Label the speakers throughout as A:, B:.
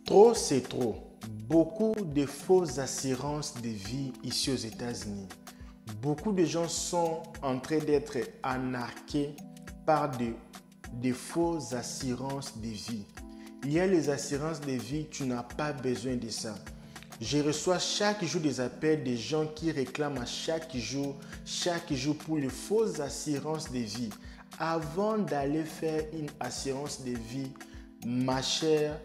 A: Trop, c'est trop. Beaucoup de fausses assurances de vie ici aux États-Unis. Beaucoup de gens sont en train d'être arnaqués par des fausses assurances de vie. Il y a les assurances de vie, tu n'as pas besoin de ça. Je reçois chaque jour des appels des gens qui réclament à chaque jour pour les fausses assurances de vie. Avant d'aller faire une assurance de vie, ma chère,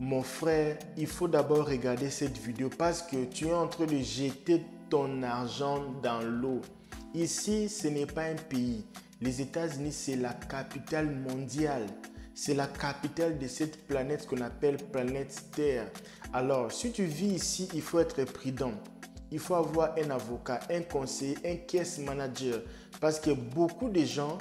A: mon frère, il faut d'abord regarder cette vidéo parce que tu es en train de jeter ton argent dans l'eau. Ici, ce n'est pas un pays. Les États-Unis, c'est la capitale mondiale. C'est la capitale de cette planète qu'on appelle planète Terre. Alors, si tu vis ici, il faut être prudent. Il faut avoir un avocat, un conseiller, un case manager. Parce que beaucoup de gens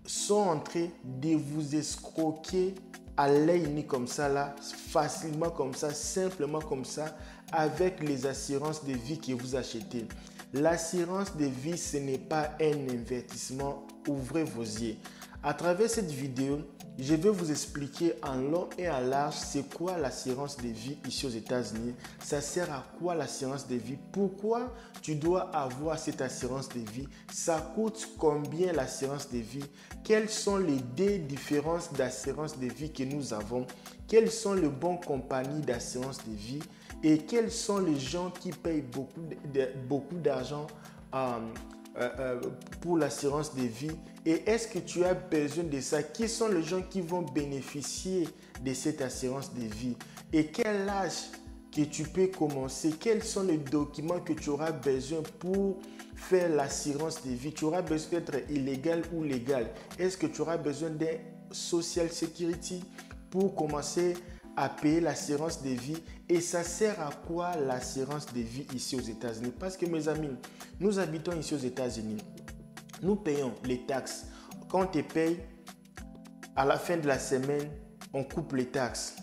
A: sont en train de vous escroquer à l'œil nu comme ça, là, facilement comme ça, simplement comme ça, avec les assurances de vie que vous achetez. L'assurance de vie, ce n'est pas un investissement. Ouvrez vos yeux. À travers cette vidéo, je vais vous expliquer en long et en large c'est quoi l'assurance de vie ici aux États-Unis. Ça sert à quoi l'assurance de vie? Pourquoi tu dois avoir cette assurance de vie? Ça coûte combien l'assurance de vie? Quelles sont les deux différences d'assurance de vie que nous avons? Quelles sont les bonnes compagnies d'assurance de vie? Et quels sont les gens qui payent beaucoup d'argent pour l'assurance de vie? Et est-ce que tu as besoin de ça? Qui sont les gens qui vont bénéficier de cette assurance de vie? Et quel âge que tu peux commencer? Quels sont les documents que tu auras besoin pour faire l'assurance de vie? Tu auras besoin d'être illégal ou légal? Est-ce que tu auras besoin d'un Social Security pour commencer à payer l'assurance de vie? Et ça sert à quoi l'assurance de vie ici aux États-Unis? Parce que mes amis, nous habitons ici aux États-Unis. Nous payons les taxes. Quand on te paye, à la fin de la semaine, on coupe les taxes.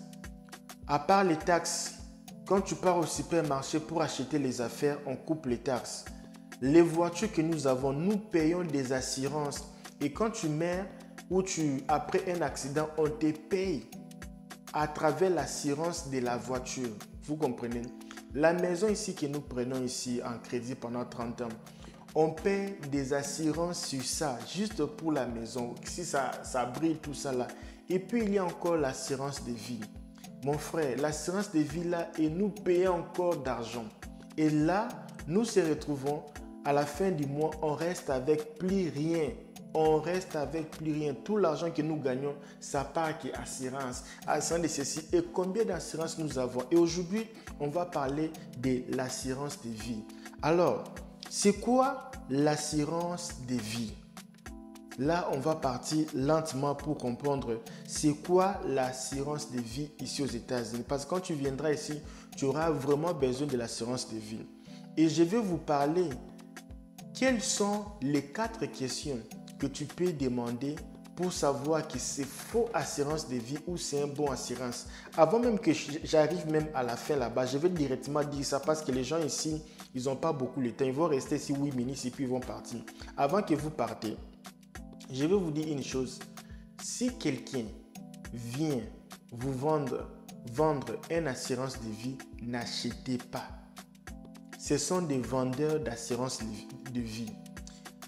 A: À part les taxes, quand tu pars au supermarché pour acheter les affaires, on coupe les taxes. Les voitures que nous avons, nous payons des assurances. Et quand tu meurs ou après un accident, on te paye à travers l'assurance de la voiture. Vous comprenez? La maison ici que nous prenons ici en crédit pendant 30 ans, on paie des assurances sur ça, juste pour la maison, si ça brille, tout ça là. Et puis il y a encore l'assurance de vie. Mon frère, l'assurance de vie là, et nous payons encore d'argent. Et là, nous se retrouvons à la fin du mois, on reste avec plus rien. On reste avec plus rien. Tout l'argent que nous gagnons, ça part qui est assurance. Assurance de ceci. Et combien d'assurances nous avons? Et aujourd'hui, on va parler de l'assurance de vie. Alors, c'est quoi l'assurance de vie? Là, on va partir lentement pour comprendre c'est quoi l'assurance de vie ici aux États-Unis. Parce que quand tu viendras ici, tu auras vraiment besoin de l'assurance de vie. Et je vais vous parler quelles sont les 4 questions que tu peux demander pour savoir que c'est faux assurance de vie ou c'est un bon assurance. Avant même que j'arrive même à la fin là-bas, je vais directement dire ça parce que les gens ici, ils n'ont pas beaucoup de temps. Ils vont rester ici 8 minutes et puis ils vont partir. Avant que vous partez, je vais vous dire une chose. Si quelqu'un vient vous vendre une assurance de vie, n'achetez pas. Ce sont des vendeurs d'assurance de vie.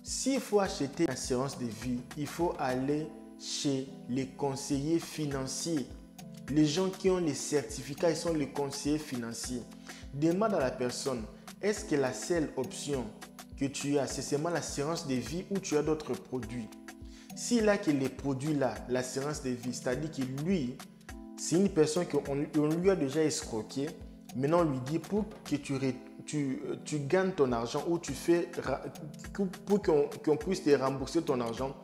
A: S'il faut acheter une assurance de vie, il faut aller chez les conseillers financiers. Les gens qui ont les certificats, ils sont les conseillers financiers. Demande à la personne, est-ce que la seule option que tu as, c'est seulement l'assurance de vie ou tu as d'autres produits? S'il a que les produits là, l'assurance de vie, c'est-à-dire que lui, c'est une personne qu'on lui a déjà escroqué. Maintenant, on lui dit pour que tu gagnes ton argent ou pour qu'on puisse te rembourser ton argent,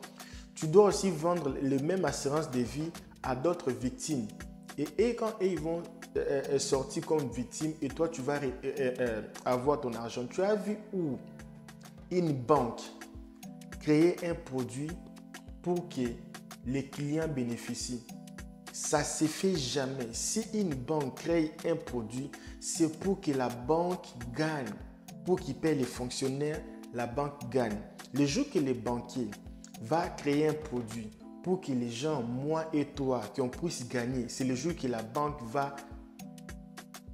A: tu dois aussi vendre les mêmes assurances de vie à d'autres victimes. Et quand ils vont sortir comme victimes et toi, tu vas avoir ton argent. Tu as vu où une banque créer un produit pour que les clients bénéficient? Ça ne se fait jamais. Si une banque crée un produit, c'est pour que la banque gagne. Pour qu'il paye les fonctionnaires, la banque gagne. Le jour que le banquier va créer un produit pour que les gens, moi et toi, qu'on puisse gagner, c'est le jour que la banque va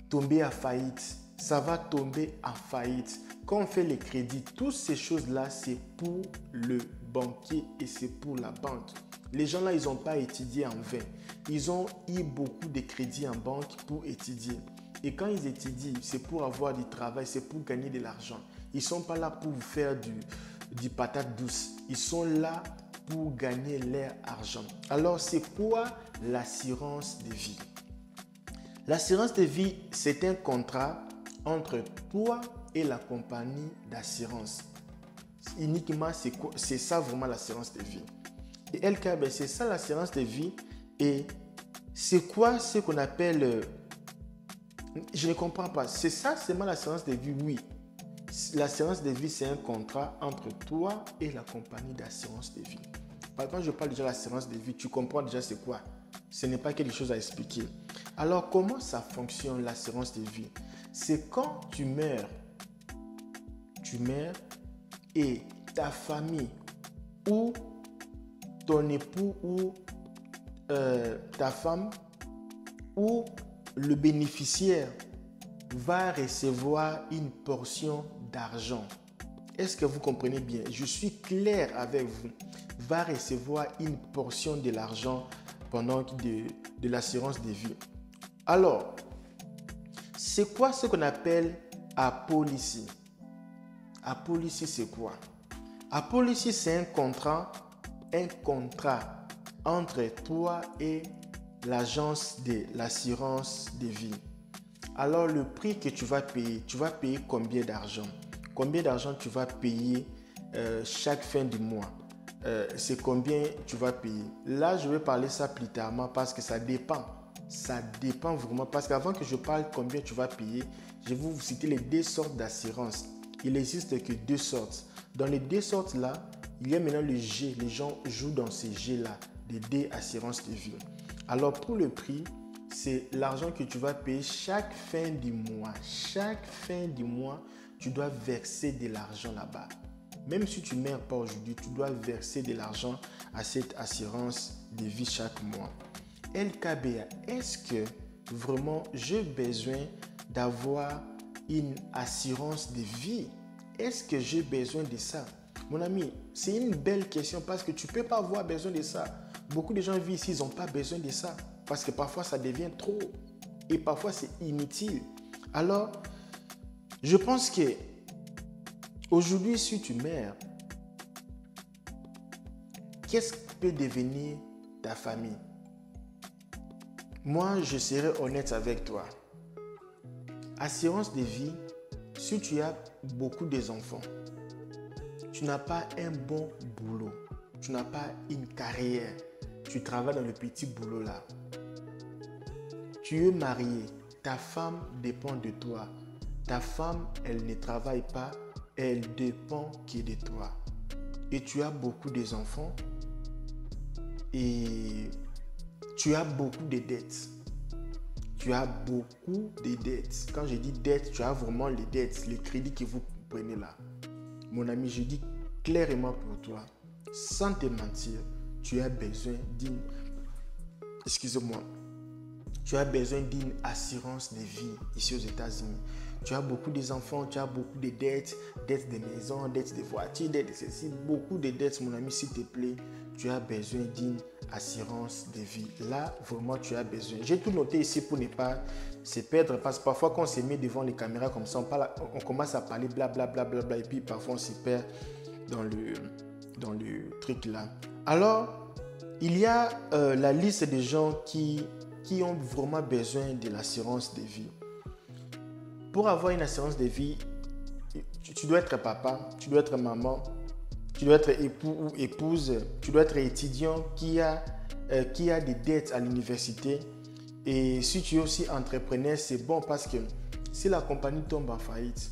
A: tomber à faillite. Ça va tomber en faillite. Quand on fait les crédits, toutes ces choses-là, c'est pour le banquier et c'est pour la banque. Les gens là, ils n'ont pas étudié en vain. Ils ont eu beaucoup de crédits en banque pour étudier. Et quand ils étudient, c'est pour avoir du travail, c'est pour gagner de l'argent. Ils ne sont pas là pour vous faire du patate douce. Ils sont là pour gagner leur argent. Alors, c'est quoi l'assurance de vie? L'assurance de vie, c'est un contrat entre toi et la compagnie d'assurance. Uniquement, c'est ça vraiment l'assurance de vie. Et LKB, c'est ça l'assurance de vie. Et c'est quoi ce qu'on appelle... je ne comprends pas. C'est ça seulement l'assurance de vie? Oui. L'assurance de vie, c'est un contrat entre toi et la compagnie d'assurance de vie. Quand je parle déjà de l'assurance de vie, tu comprends déjà c'est quoi? Ce n'est pas quelque chose à expliquer. Alors, comment ça fonctionne l'assurance de vie? C'est quand tu meurs et ta famille ou ton époux ou ta femme ou le bénéficiaire va recevoir une portion d'argent. Est-ce que vous comprenez bien? Je suis clair avec vous. Va recevoir une portion de l'argent pendant de l'assurance de vie. Alors, c'est quoi ce qu'on appelle apolicy? Apolicy, c'est quoi? Apolicy, c'est un contrat entre toi et l'agence de l'assurance de vie. Alors, le prix que tu vas payer combien d'argent? Combien d'argent tu vas payer chaque fin du mois? C'est combien tu vas payer? Là, je vais parler ça plus tard parce que ça dépend. Ça dépend vraiment. Parce qu'avant que je parle combien tu vas payer, je vais vous citer les deux sortes d'assurance. Il n'existe que deux sortes. Dans les deux sortes-là, il y a maintenant le G. Les gens jouent dans ces G-là, des deux assurances de vie. Alors, pour le prix, c'est l'argent que tu vas payer chaque fin du mois. Chaque fin du mois, tu dois verser de l'argent là-bas. Même si tu ne meurs pas aujourd'hui, tu dois verser de l'argent à cette assurance de vie chaque mois. LKBA, est-ce que vraiment j'ai besoin d'avoir une assurance de vie? Est-ce que j'ai besoin de ça? Mon ami, c'est une belle question parce que tu ne peux pas avoir besoin de ça. Beaucoup de gens vivent ici, ils n'ont pas besoin de ça parce que parfois ça devient trop et parfois c'est inutile. Alors, je pense que aujourd'hui, si tu meurs, qu'est-ce qui peut devenir ta famille? Moi, je serai honnête avec toi. Assurance de vie, si tu as beaucoup d'enfants, tu n'as pas un bon boulot, tu n'as pas une carrière, tu travailles dans le petit boulot là. Tu es marié, ta femme dépend de toi. Ta femme, elle ne travaille pas, elle dépend que de toi. Et tu as beaucoup d'enfants et tu as beaucoup de dettes. Tu as beaucoup de dettes. Quand je dis dettes, tu as vraiment les dettes, les crédits que vous prenez là. Mon ami, je dis clairement pour toi, sans te mentir, tu as besoin d'une... Excusez-moi. Tu as besoin d'une assurance de vie ici aux États-Unis. Tu as beaucoup d'enfants, tu as beaucoup de dettes, dettes de maison, dettes de voiture, dettes de ceci, beaucoup de dettes, mon ami, s'il te plaît. Tu as besoin d'une assurance de vie. Là, vraiment, tu as besoin. J'ai tout noté ici pour ne pas se perdre parce que parfois, quand on se met devant les caméras comme ça, on commence à parler blablabla et puis parfois, on se perd dans le truc là. Alors, il y a la liste des gens qui ont vraiment besoin de l'assurance de vie. Pour avoir une assurance de vie, tu dois être papa, tu dois être maman, tu dois être époux ou épouse, tu dois être étudiant qui a des dettes à l'université. Et si tu es aussi entrepreneur, c'est bon parce que si la compagnie tombe en faillite,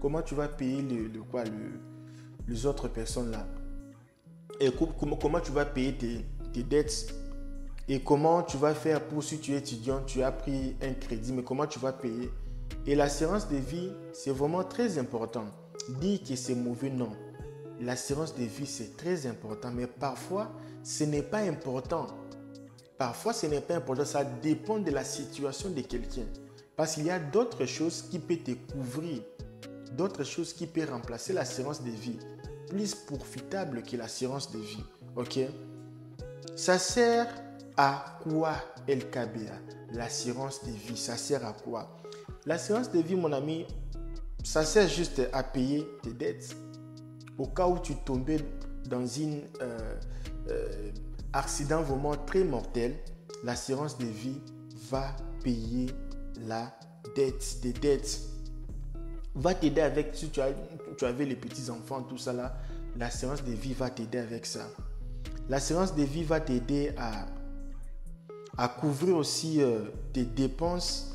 A: comment tu vas payer les autres personnes là? Et comment tu vas payer tes dettes? Et comment tu vas faire pour si tu es étudiant, tu as pris un crédit, mais comment tu vas payer? Et l'assurance de vie, c'est vraiment très important. Dire que c'est mauvais, non. L'assurance de vie, c'est très important, mais parfois, ce n'est pas important. Parfois, ce n'est pas important. Ça dépend de la situation de quelqu'un. Parce qu'il y a d'autres choses qui peuvent te couvrir, d'autres choses qui peuvent remplacer l'assurance de vie, plus profitable que l'assurance de vie. Ok? Ça sert à quoi, LKBA? L'assurance de vie, ça sert à quoi? L'assurance de vie, mon ami, ça sert juste à payer tes dettes. Au cas où tu tombais dans un accident vraiment très mortel, l'assurance de vie va payer la dette, des dettes. Va t'aider avec, si tu avais les petits-enfants, tout ça là, l'assurance de vie va t'aider avec ça. L'assurance de vie va t'aider à couvrir aussi tes dépenses.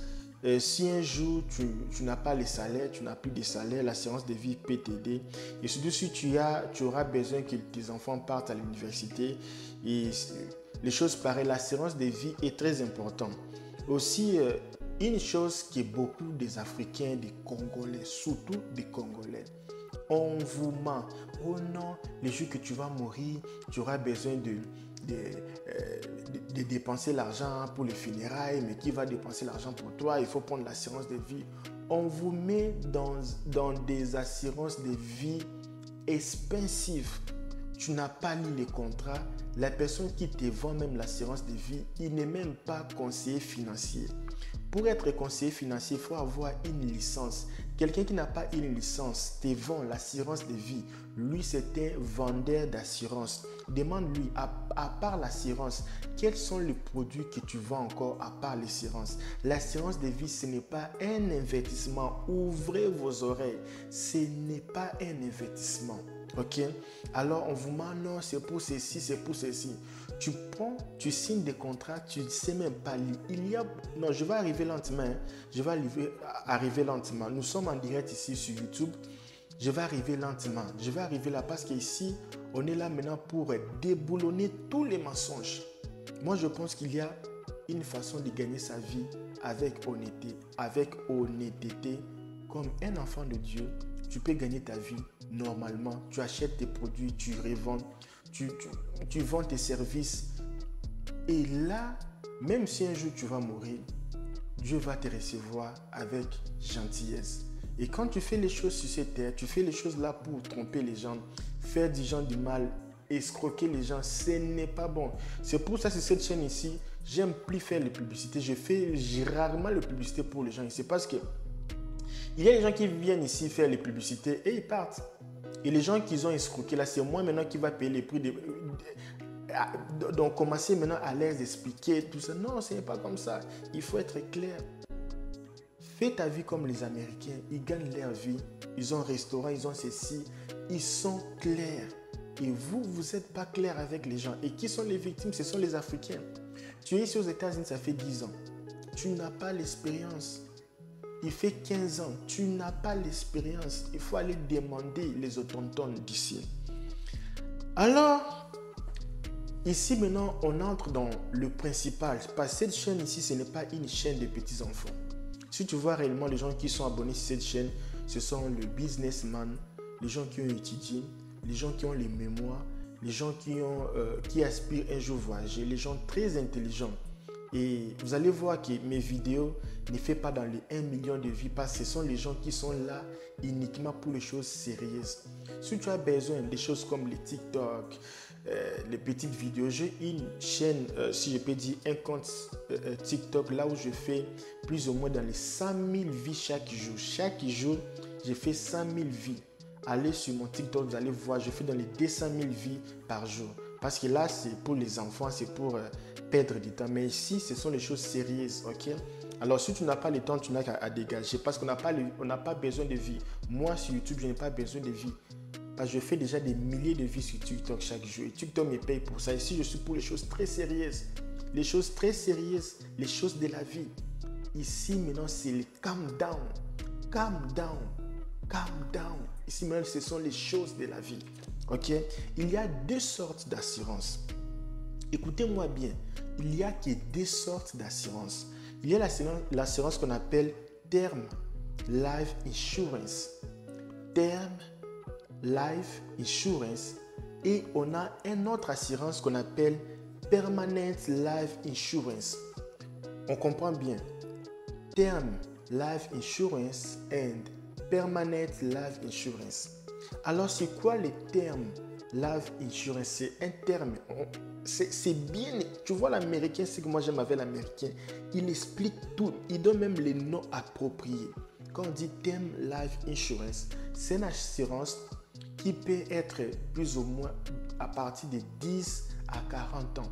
A: Si un jour tu n'as pas les salaires, tu n'as plus de salaire, l'assurance de vie peut t'aider. Et surtout si tu auras besoin que tes enfants partent à l'université. Et les choses pareilles, l'assurance de vie est très importante. Aussi, une chose que beaucoup des Africains, des Congolais, surtout des Congolais, on vous ment. Oh non, le jour que tu vas mourir, tu auras besoin de dépenser l'argent pour les funérailles, mais qui va dépenser l'argent pour toi? Il faut prendre l'assurance de vie. On vous met dans des assurances de vie expensives. Tu n'as pas lu les contrats. La personne qui te vend même l'assurance de vie, il n'est même pas conseiller financier. Pour être conseiller financier, il faut avoir une licence. Quelqu'un qui n'a pas une licence te vend l'assurance de vie. Lui, c'est un vendeur d'assurance. Demande-lui, à part l'assurance, quels sont les produits que tu vends encore à part l'assurance? L'assurance de vie, ce n'est pas un investissement. Ouvrez vos oreilles. Ce n'est pas un investissement. Ok? Alors, on vous ment, non, c'est pour ceci, c'est pour ceci. Tu prends, tu signes des contrats, tu ne sais même pas lire. Non, je vais arriver lentement. Je vais arriver lentement. Nous sommes en direct ici sur YouTube. Je vais arriver lentement. Je vais arriver là parce qu'ici, on est là maintenant pour déboulonner tous les mensonges. Moi, je pense qu'il y a une façon de gagner sa vie avec honnêteté. Avec honnêteté, comme un enfant de Dieu, tu peux gagner ta vie normalement. Tu achètes tes produits, tu revends, tu vends tes services. Et là, même si un jour tu vas mourir, Dieu va te recevoir avec gentillesse. Et quand tu fais les choses sur cette terre, tu fais les choses là pour tromper les gens, faire des gens du mal, escroquer les gens, ce n'est pas bon. C'est pour ça que cette chaîne ici, j'aime plus faire les publicités. J'ai rarement les publicités pour les gens. Et c'est parce que il y a des gens qui viennent ici faire les publicités et ils partent. Et les gens qu'ils ont escroqués, là, c'est moi maintenant qui va payer les prix. Donc, commencer maintenant à les expliquer tout ça. Non, ce n'est pas comme ça. Il faut être clair. Fais ta vie comme les Américains. Ils gagnent leur vie. Ils ont un restaurant, ils ont ceci. Ils sont clairs. Et vous, vous n'êtes pas clair avec les gens. Et qui sont les victimes? Ce sont les Africains. Tu es ici aux États-Unis, ça fait 10 ans. Tu n'as pas l'expérience. Il fait 15 ans. Tu n'as pas l'expérience. Il faut aller demander les autochtones d'ici. Alors, ici maintenant, on entre dans le principal. Parce que cette chaîne ici, ce n'est pas une chaîne de petits-enfants. Si tu vois réellement les gens qui sont abonnés sur cette chaîne, ce sont les businessmen, les gens qui ont étudié, les gens qui ont les mémoires, les gens qui aspirent un jour voyager, les gens très intelligents. Et vous allez voir que mes vidéos ne font pas dans les 1 million de vues parce que ce sont les gens qui sont là uniquement pour les choses sérieuses. Si tu as besoin des choses comme les TikTok, les petites vidéos, j'ai une chaîne, si je peux dire, un compte TikTok là où je fais plus ou moins dans les 100 000 vues chaque jour. Chaque jour, je fais 100 000 vues. Allez sur mon TikTok, vous allez voir, je fais dans les 200 000 vues par jour. Parce que là, c'est pour les enfants, c'est pour perdre du temps. Mais ici, ce sont les choses sérieuses, ok? Alors, si tu n'as pas le temps, tu n'as qu'à dégager parce qu'on n'a pas besoin de vie. Moi, sur YouTube, je n'ai pas besoin de vie. Parce que je fais déjà des milliers de vues sur TikTok chaque jour. Et TikTok me paye pour ça. Ici, je suis pour les choses très sérieuses. Les choses très sérieuses, les choses de la vie. Ici, maintenant, c'est le calm down. Calm down. Calm down. Ici, maintenant, ce sont les choses de la vie. Ok? Il y a deux sortes d'assurance. Écoutez-moi bien. Il y a que deux sortes d'assurance. Il y a l'assurance qu'on appelle Term Life Insurance. Term Life Insurance. Et on a une autre assurance qu'on appelle Permanent Life Insurance. On comprend bien. Term Life Insurance and Permanent Life Insurance. Alors, c'est quoi les termes Life Insurance? C'est un terme. C'est bien. Tu vois, l'américain, c'est que moi j'aime avec l'américain. Il explique tout. Il donne même les noms appropriés. Quand on dit Term Life Insurance, c'est une assurance qui peut être plus ou moins à partir de 10 à 40 ans.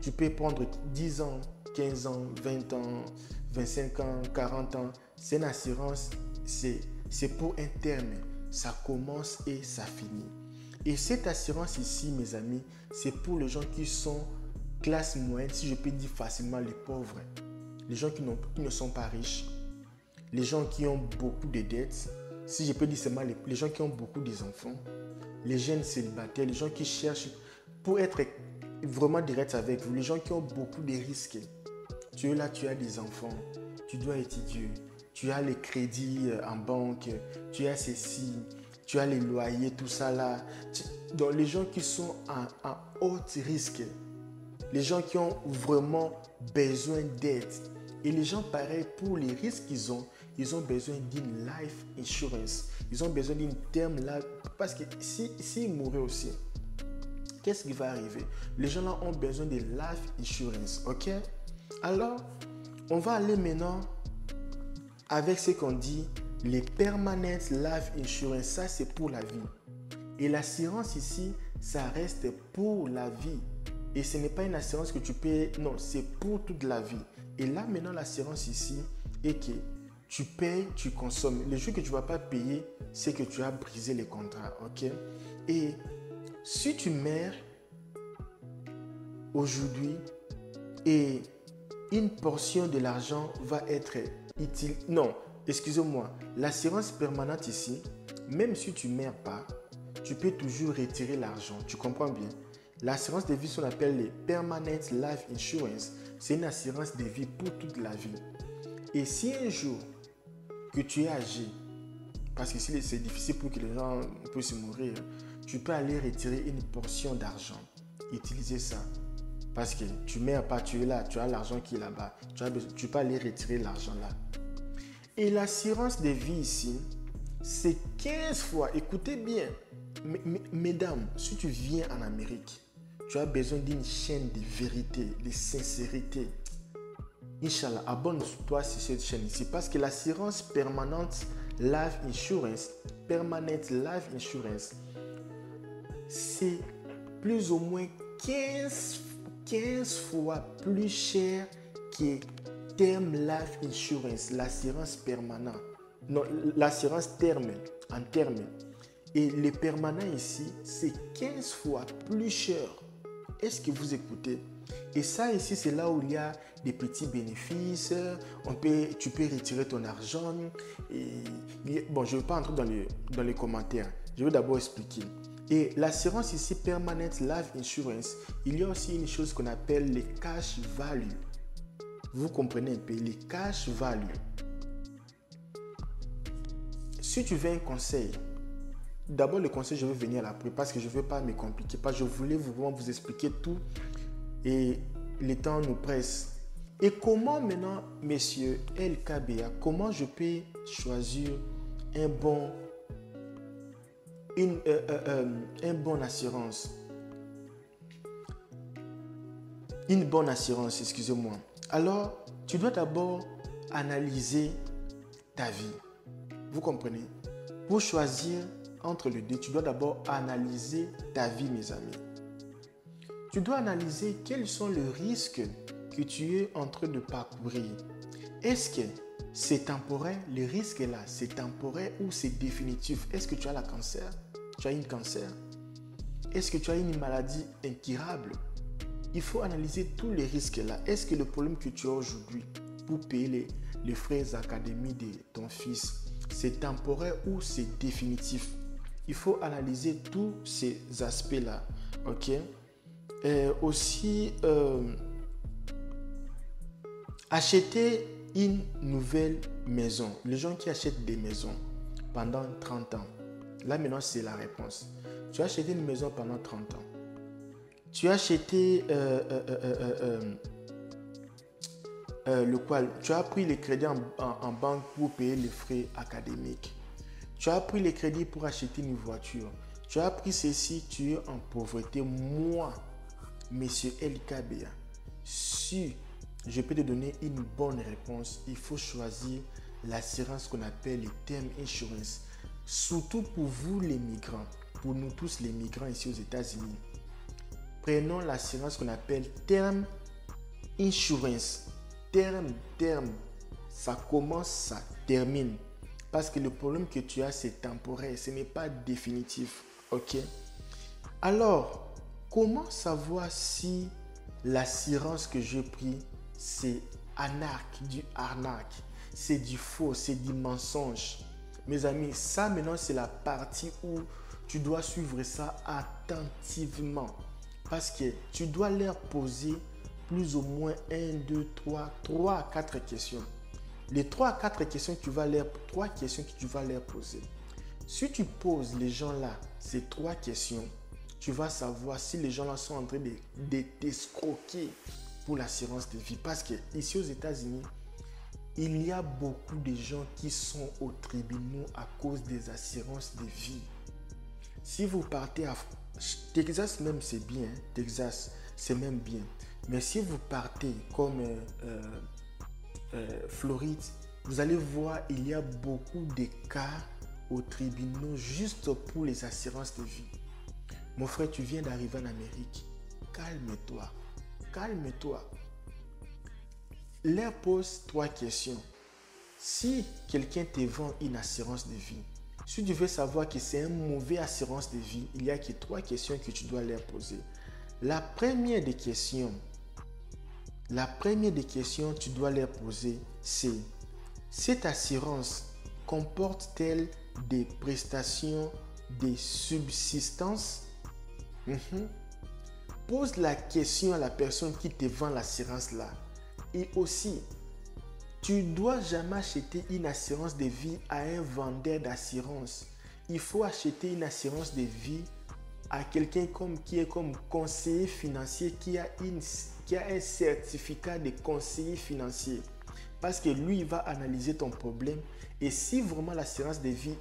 A: Tu peux prendre 10 ans, 15 ans, 20 ans, 25 ans, 40 ans. C'est une assurance, c'est pour un terme. Ça commence et ça finit. Et cette assurance ici, mes amis, c'est pour les gens qui sont classe moyenne, si je peux dire facilement les pauvres. Les gens qui ne sont pas riches. Les gens qui ont beaucoup de dettes. Si je peux dire seulement les gens qui ont beaucoup d'enfants. Les jeunes célibataires, les gens qui cherchent, pour être vraiment direct avec vous, les gens qui ont beaucoup de risques. Tu es là, tu as des enfants, tu dois étudier, tu as les crédits en banque, tu as ceci, tu as les loyers, tout ça là. Donc les gens qui sont en haut risque, les gens qui ont vraiment besoin d'aide. Et les gens pareils, pour les risques qu'ils ont, ils ont besoin d'une life insurance. Ils ont besoin d'une terme là. Parce que s'ils mouraient aussi, qu'est-ce qui va arriver? Les gens là ont besoin de life insurance. Ok? Alors, on va aller maintenant avec ce qu'on dit les permanent life insurance. Ça, c'est pour la vie. Et l'assurance ici, ça reste pour la vie. Et ce n'est pas une assurance que tu payes. Non, c'est pour toute la vie. Et là, maintenant, l'assurance ici est que tu payes, tu consommes. Le jour que tu ne vas pas payer, c'est que tu as brisé les contrats. Ok? Et si tu meurs aujourd'hui et une portion de l'argent va être utile. Non, excusez-moi. L'assurance permanente ici, même si tu ne meurs pas, tu peux toujours retirer l'argent. Tu comprends bien? L'assurance de vie, ce qu'on appelle les Permanent Life Insurance, c'est une assurance de vie pour toute la vie. Et si un jour que tu es âgé, parce que c'est difficile pour que les gens puissent mourir, tu peux aller retirer une portion d'argent. Utiliser ça. Parce que tu ne meurs pas, tu es là, tu as l'argent qui est là-bas. Tu peux aller retirer l'argent là. Et l'assurance de vie ici, c'est 15 fois. Écoutez bien, mesdames, si tu viens en Amérique, tu as besoin d'une chaîne de vérité, de sincérité. Inch'Allah, abonne-toi sur cette chaîne ici parce que l'assurance permanente Life Insurance, Permanent Life Insurance, c'est plus ou moins 15 fois plus cher que Term Life Insurance, l'assurance permanente. Non, l'assurance terme, en terme. Et le permanent ici, c'est 15 fois plus cher. Est-ce que vous écoutez? Et ça ici, c'est là où il y a des petits bénéfices. Tu peux retirer ton argent. Bon, je ne vais pas entrer dans les commentaires. Je vais d'abord expliquer. Et l'assurance ici, Permanent Life Insurance, il y a aussi une chose qu'on appelle les cash value. Vous comprenez un peu, les cash value. Si tu veux un conseil, d'abord le conseil, je vais venir après parce que je ne veux pas me compliquer. Parce que je voulais vraiment vous expliquer tout et le temps nous presse. Et comment maintenant, messieurs LKBA, comment je peux choisir un bon assurance? Une bonne assurance, excusez-moi. Alors, tu dois d'abord analyser ta vie. Vous comprenez? Pour choisir entre les deux, tu dois d'abord analyser ta vie, mes amis. Tu dois analyser quels sont les risques que tu es en train de parcourir. Est-ce que c'est temporaire? Le risque est là, c'est temporaire ou c'est définitif? Est-ce que tu as le cancer? Tu as un cancer? Est-ce que tu as une maladie incurable? Il faut analyser tous les risques là. Est-ce que le problème que tu as aujourd'hui pour payer les frais d'académie de ton fils, c'est temporaire ou c'est définitif? Il faut analyser tous ces aspects-là. Ok? Aussi, acheter une nouvelle maison. Les gens qui achètent des maisons pendant 30 ans, là maintenant c'est la réponse. Tu as acheté une maison pendant 30 ans. Tu as acheté tu as pris les crédits en banque pour payer les frais académiques. Tu as pris les crédits pour acheter une voiture. Tu as pris ceci, tu es en pauvreté. Moi, monsieur LKBA, si je peux te donner une bonne réponse, il faut choisir l'assurance qu'on appelle le Term Insurance. Surtout pour vous les migrants, pour nous tous les migrants ici aux États-Unis. Prenons l'assurance qu'on appelle Term Insurance. Terme, ça commence, ça termine. Parce que le problème que tu as, c'est temporaire, ce n'est pas définitif. Ok? Alors, comment savoir si l'assurance que j'ai pris, c'est arnaque, c'est du faux, c'est du mensonge? Mes amis, ça maintenant, c'est la partie où tu dois suivre ça attentivement. Parce que tu dois leur poser plus ou moins 1, 2, 3, 4 questions. Les 3 4 questions que tu vas leur poser. Si tu poses les gens là ces 3 questions, tu vas savoir si les gens là sont en train de t'escroquer pour l'assurance de vie. Parce que ici aux États-Unis, il y a beaucoup de gens qui sont au tribunal à cause des assurances de vie. Si vous partez à Texas, même c'est bien. Texas, c'est même bien. Mais si vous partez comme Floride, vous allez voir, il y a beaucoup de cas au tribunal juste pour les assurances de vie. Mon frère, tu viens d'arriver en Amérique. Calme-toi. Calme-toi. Leur pose 3 questions. Si quelqu'un te vend une assurance de vie, si tu veux savoir que c'est une mauvaise assurance de vie, il y a que 3 questions que tu dois leur poser. La première des questions, tu dois leur poser, c'est: cette assurance comporte-t-elle des prestations de subsistance? Pose la question à la personne qui te vend l'assurance là. Et aussi, tu ne dois jamais acheter une assurance de vie à un vendeur d'assurance. Il faut acheter une assurance de vie à quelqu'un qui est comme conseiller financier, qui a un certificat de conseiller financier. Parce que lui, il va analyser ton problème. Et si vraiment l'assurance de vie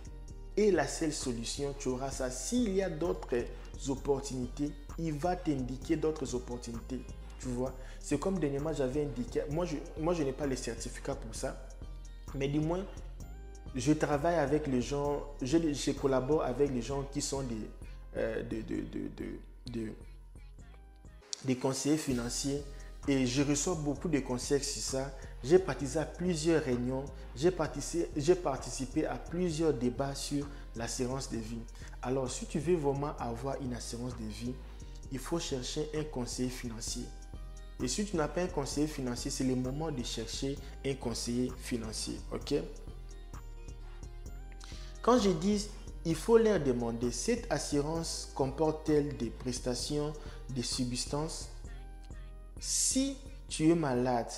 A: est la seule solution, tu auras ça. S'il y a d'autres opportunités, il va t'indiquer d'autres opportunités. Tu vois, c'est comme dernièrement, j'avais indiqué. Moi, je n'ai pas les certificats pour ça. Mais du moins, je travaille avec les gens, je collabore avec les gens qui sont des conseillers financiers et je reçois beaucoup de conseils sur ça. J'ai participé à plusieurs réunions, j'ai participé à plusieurs débats sur l'assurance de vie. Alors, si tu veux vraiment avoir une assurance de vie, il faut chercher un conseiller financier. Et si tu n'as pas un conseiller financier, c'est le moment de chercher un conseiller financier. Ok? Quand je dis, il faut leur demander, cette assurance comporte-t-elle des prestations de subsistance? Si tu es malade,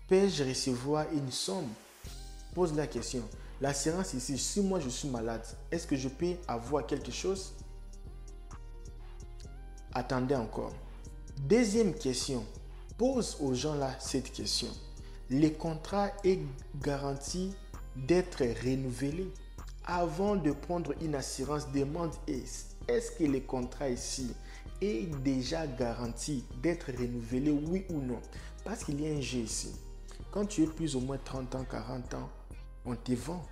A: peux-je recevoir une somme? Pose la question. L'assurance ici, si moi je suis malade, est-ce que je peux avoir quelque chose? Attendez encore. Deuxième question. Pose aux gens là cette question. Le contrat est garanti d'être renouvelé. Avant de prendre une assurance, demande est-ce que le contrat ici est déjà garanti d'être renouvelé, oui ou non? Parce qu'il y a un jeu ici. Quand tu es plus ou moins 30 ans, 40 ans, on te vend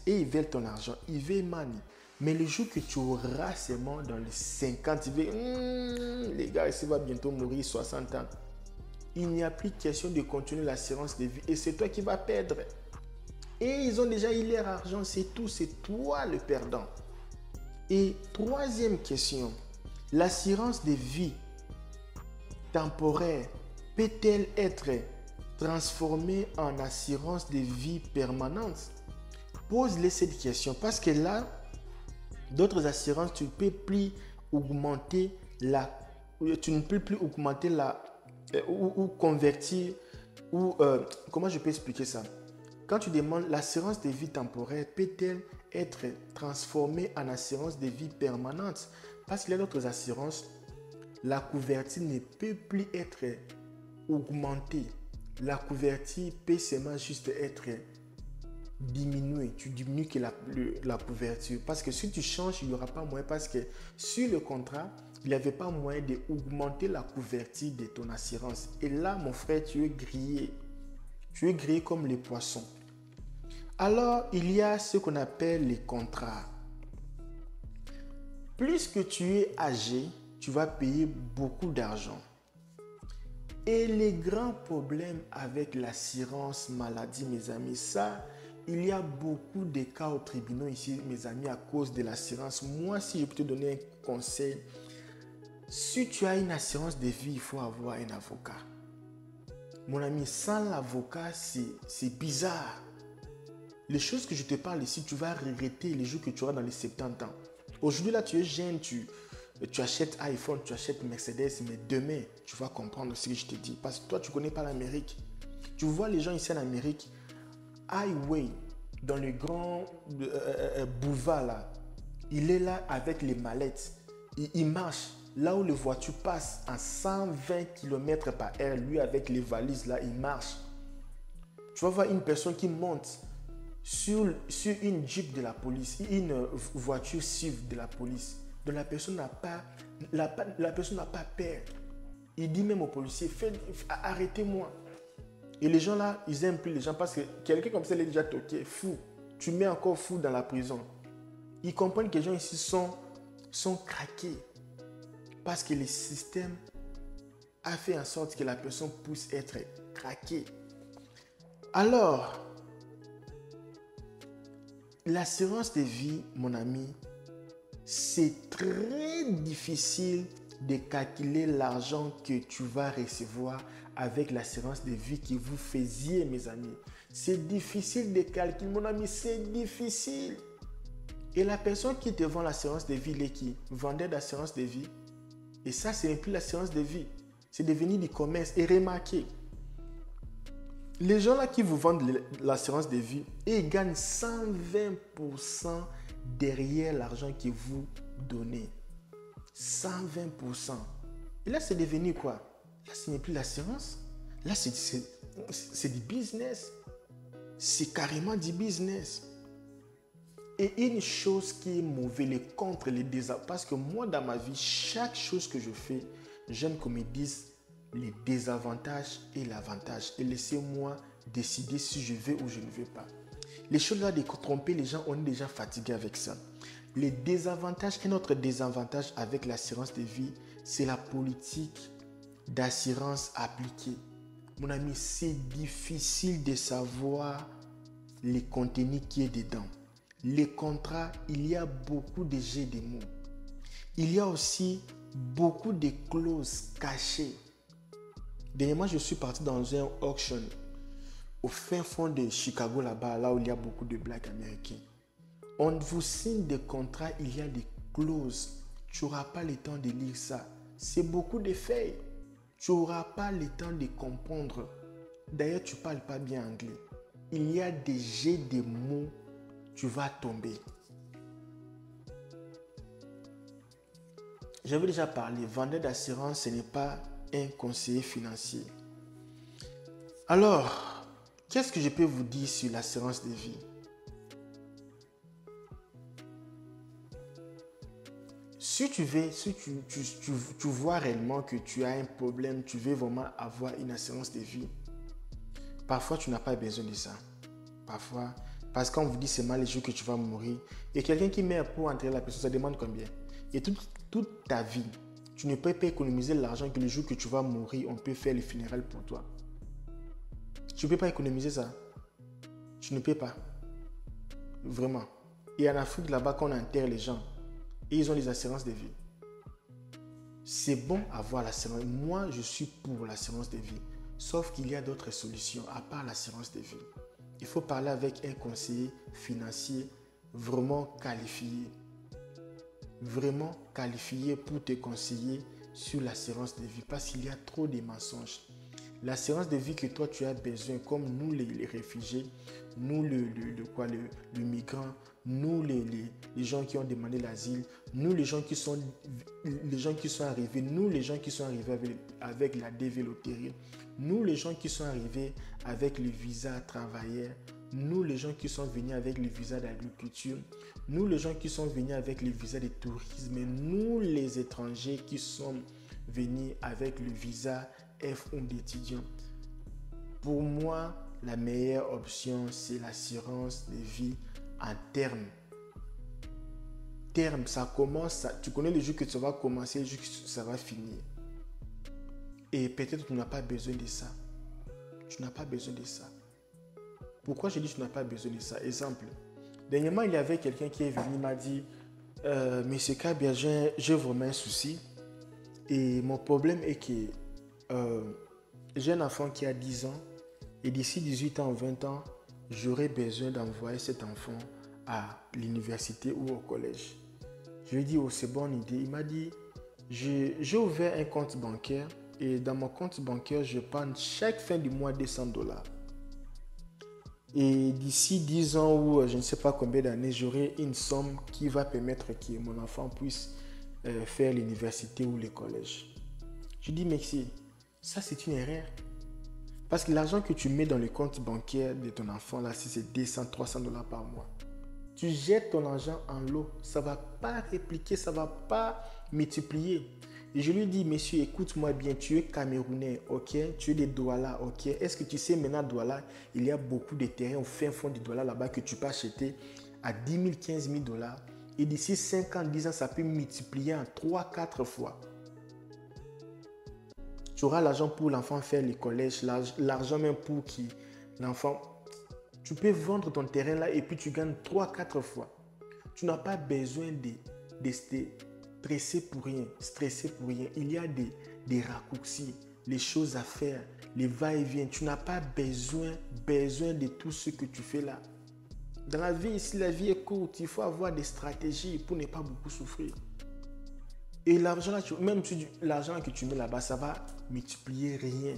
A: et ils veulent ton argent, ils veulent money. Mais le jour que tu auras seulement dans les 50, ils veulent, les gars, ici va bientôt mourir 60 ans. Il n'y a plus question de continuer l'assurance de vie et c'est toi qui vas perdre. Et ils ont déjà eu leur argent, c'est tout, c'est toi le perdant. Et troisième question, l'assurance de vie temporaire peut-elle être transformée en assurance de vie permanente? Pose-les cette question parce que là, d'autres assurances, tu ne peux plus augmenter ou convertir ou comment je peux expliquer ça? Quand tu demandes l'assurance de vie temporaire peut-elle être transformée en assurance de vie permanente? Parce qu'il y a d'autres assurances, la couverture ne peut plus être augmentée. La couverture peut seulement juste être diminuée. Tu diminues que la couverture. Parce que si tu changes, il n'y aura pas moyen. Parce que sur le contrat, il n'y avait pas moyen d'augmenter la couverture de ton assurance. Et là, mon frère, tu es grillé. Tu es grillé comme les poissons. Alors, il y a ce qu'on appelle les contrats. Plus que tu es âgé, tu vas payer beaucoup d'argent. Et les grands problèmes avec l'assurance maladie, mes amis, ça, il y a beaucoup de cas aux tribunaux ici, mes amis, à cause de l'assurance. Moi, si je peux te donner un conseil, si tu as une assurance de vie, il faut avoir un avocat. Mon ami, sans l'avocat, c'est bizarre. Les choses que je te parle ici, tu vas regretter les jours que tu auras dans les 70 ans. Aujourd'hui, là, tu es jeune, tu achètes iPhone, tu achètes Mercedes, mais demain, tu vas comprendre ce que je te dis. Parce que toi, tu ne connais pas l'Amérique. Tu vois les gens ici en Amérique, highway, dans le grand boulevard, là, il est là avec les mallettes. Il marche. Là où les voitures passent à 120 km par heure, lui, avec les valises, là, il marche. Tu vas voir une personne qui monte sur une Jeep de la police, une voiture SUV de la police. Donc la personne n'a pas peur. Il dit même au policier, arrêtez-moi. Et les gens là, ils aiment plus les gens parce que quelqu'un comme ça, il est déjà toqué, fou. Tu mets encore fou dans la prison. Ils comprennent que les gens ici sont craqués. Parce que le système a fait en sorte que la personne puisse être craquée. Alors, l'assurance de vie, mon ami, c'est très difficile de calculer l'argent que tu vas recevoir avec l'assurance de vie que vous faisiez, mes amis. C'est difficile de calculer, mon ami, c'est difficile. Et la personne qui te vend l'assurance de vie, il est qui? Vendeur d'assurance de vie. Et ça, ce n'est plus l'assurance de vie. C'est devenu du commerce. Et remarquez, les gens là qui vous vendent l'assurance de vie, ils gagnent 120% derrière l'argent que vous donnez. 120%. Et là, c'est devenu quoi? Là, ce n'est plus l'assurance. Là, c'est du business. C'est carrément du business. Et une chose qui est mauvaise, les contre, les désavantages. Parce que moi, dans ma vie, chaque chose que je fais, j'aime qu'on me dise les désavantages et l'avantage. Et laissez-moi décider si je vais ou je ne vais pas. Les choses là de tromper les gens, on est déjà fatigué avec ça. Les désavantages et notre désavantage avec l'assurance de vie, c'est la politique d'assurance appliquée. Mon ami, c'est difficile de savoir les contenus qui est dedans. Les contrats, il y a beaucoup de jeux de mots. Il y a aussi beaucoup de clauses cachées. Dernièrement, je suis parti dans un auction au fin fond de Chicago, là-bas, là où il y a beaucoup de blacks américains. On vous signe des contrats, il y a des clauses. Tu n'auras pas le temps de lire ça. C'est beaucoup de faits. Tu n'auras pas le temps de comprendre. D'ailleurs, tu ne parles pas bien anglais. Il y a des jeux de mots, tu vas tomber. J'avais déjà parlé, vendeur d'assurance, ce n'est pas un conseiller financier. Alors, qu'est-ce que je peux vous dire sur l'assurance de vie? Si tu vois réellement que tu as un problème, tu veux vraiment avoir une assurance de vie, parfois tu n'as pas besoin de ça. Parfois, parce qu'on vous dit c'est mal les jours que tu vas mourir. Et quelqu'un qui meurt pour enterrer la personne, ça demande combien? Et toute ta vie, tu ne peux pas économiser l'argent que le jour que tu vas mourir, on peut faire les funérailles pour toi. Tu ne peux pas économiser ça. Tu ne peux pas. Vraiment. Et en Afrique, là-bas, quand on enterre les gens, et ils ont des assurances de vie. C'est bon avoir l'assurance. Moi, je suis pour l'assurance de vie. Sauf qu'il y a d'autres solutions à part l'assurance de vie. Il faut parler avec un conseiller financier vraiment qualifié. Vraiment qualifié pour te conseiller sur l'assurance de vie. Parce qu'il y a trop de mensonges. L'assurance de vie que toi tu as besoin, comme nous les réfugiés, nous le migrant, nous les gens qui ont demandé l'asile, nous les gens qui sont arrivés, nous les gens qui sont arrivés avec la DV Loterie, nous les gens qui sont arrivés avec le visa travailleur, nous les gens qui sont venus avec le visa d'agriculture, nous les gens qui sont venus avec le visa de tourisme, nous les étrangers qui sont venus avec le visa F1 d'étudiant. Pour moi, la meilleure option, c'est l'assurance de vie en terme. Terme, ça commence, tu connais le jour que ça va commencer, le jour que ça va finir. Et peut-être tu n'as pas besoin de ça. Tu n'as pas besoin de ça. Pourquoi je dis que tu n'as pas besoin de ça? Exemple, dernièrement, il y avait quelqu'un qui est venu, il m'a dit Monsieur Kabia, j'ai vraiment un souci. Et mon problème est que j'ai un enfant qui a 10 ans et d'ici 18 ans ou 20 ans, j'aurai besoin d'envoyer cet enfant à l'université ou au collège. Je lui ai dit, oh, c'est bonne idée. Il m'a dit, j'ai ouvert un compte bancaire et dans mon compte bancaire, je prends chaque fin du mois $200. Et d'ici 10 ans ou je ne sais pas combien d'années, j'aurai une somme qui va permettre que mon enfant puisse faire l'université ou le collège. Je dis, merci, ça c'est une erreur. Parce que l'argent que tu mets dans le compte bancaire de ton enfant, là, si c'est $200, $300 par mois, tu jettes ton argent en l'eau. Ça ne va pas répliquer, ça ne va pas multiplier. Et je lui dis, monsieur, écoute-moi bien, tu es Camerounais, ok? Tu es des Douala, ok? Est-ce que tu sais maintenant, Douala, il y a beaucoup de terrains au fin fond du Douala là-bas que tu peux acheter à 10 000, 15 000 $. Et d'ici 5 ans, 10 ans, ça peut multiplier en 3-4 fois. Tu auras l'argent pour l'enfant faire le collège, l'argent même pour qui l'enfant... Tu peux vendre ton terrain là et puis tu gagnes 3-4 fois. Tu n'as pas besoin de stresser pour rien, Il y a des raccourcis, les choses à faire, les va-et-vient. Tu n'as pas besoin de tout ce que tu fais là. Dans la vie, si la vie est courte, il faut avoir des stratégies pour ne pas beaucoup souffrir. Et l'argent là, même si l'argent que tu mets là-bas, ça va multiplier rien.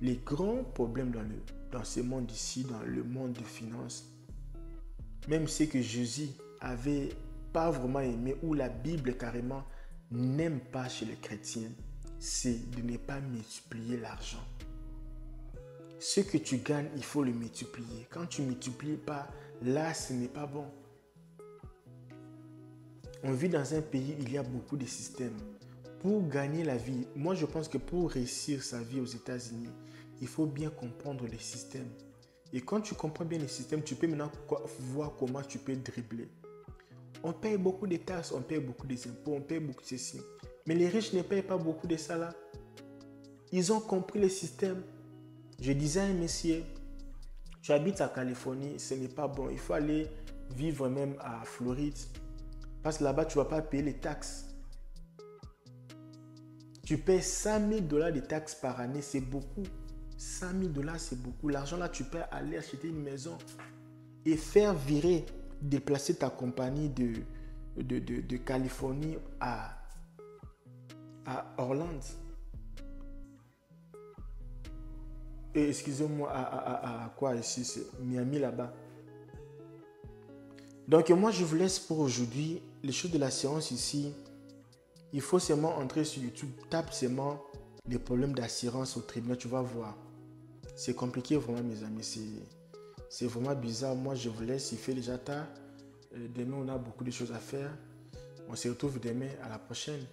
A: Les grands problèmes dans ce monde ici, dans le monde des finances, même ce que Jésus avait pas vraiment aimé, ou la Bible carrément n'aime pas chez les chrétiens, c'est de ne pas multiplier l'argent. Ce que tu gagnes, il faut le multiplier. Quand tu ne multiplies pas, là, ce n'est pas bon. On vit dans un pays où il y a beaucoup de systèmes. Pour gagner la vie, moi je pense que pour réussir sa vie aux États-Unis, il faut bien comprendre les systèmes. Et quand tu comprends bien les systèmes, tu peux maintenant voir comment tu peux dribbler. On paye beaucoup de taxes, on paye beaucoup d'impôts, on paye beaucoup de ceci. Mais les riches ne payent pas beaucoup de ça là. Ils ont compris le système. Je disais à un monsieur, tu habites à Californie, ce n'est pas bon. Il faut aller vivre même à Floride. Parce que là-bas, tu ne vas pas payer les taxes. Tu payes $100 000 de taxes par année, c'est beaucoup. $100 000, c'est beaucoup. L'argent là, tu peux aller acheter une maison et faire virer, déplacer ta compagnie de Californie à Orlando. Et excusez-moi, à quoi ici, c'est Miami là-bas. Donc moi, je vous laisse pour aujourd'hui. Les choses de l'assurance ici, il faut seulement entrer sur YouTube, tape seulement les problèmes d'assurance au tribunal, tu vas voir. C'est compliqué vraiment mes amis, c'est vraiment bizarre. Moi je vous laisse, il fait déjà tard. Demain on a beaucoup de choses à faire. On se retrouve demain, à la prochaine.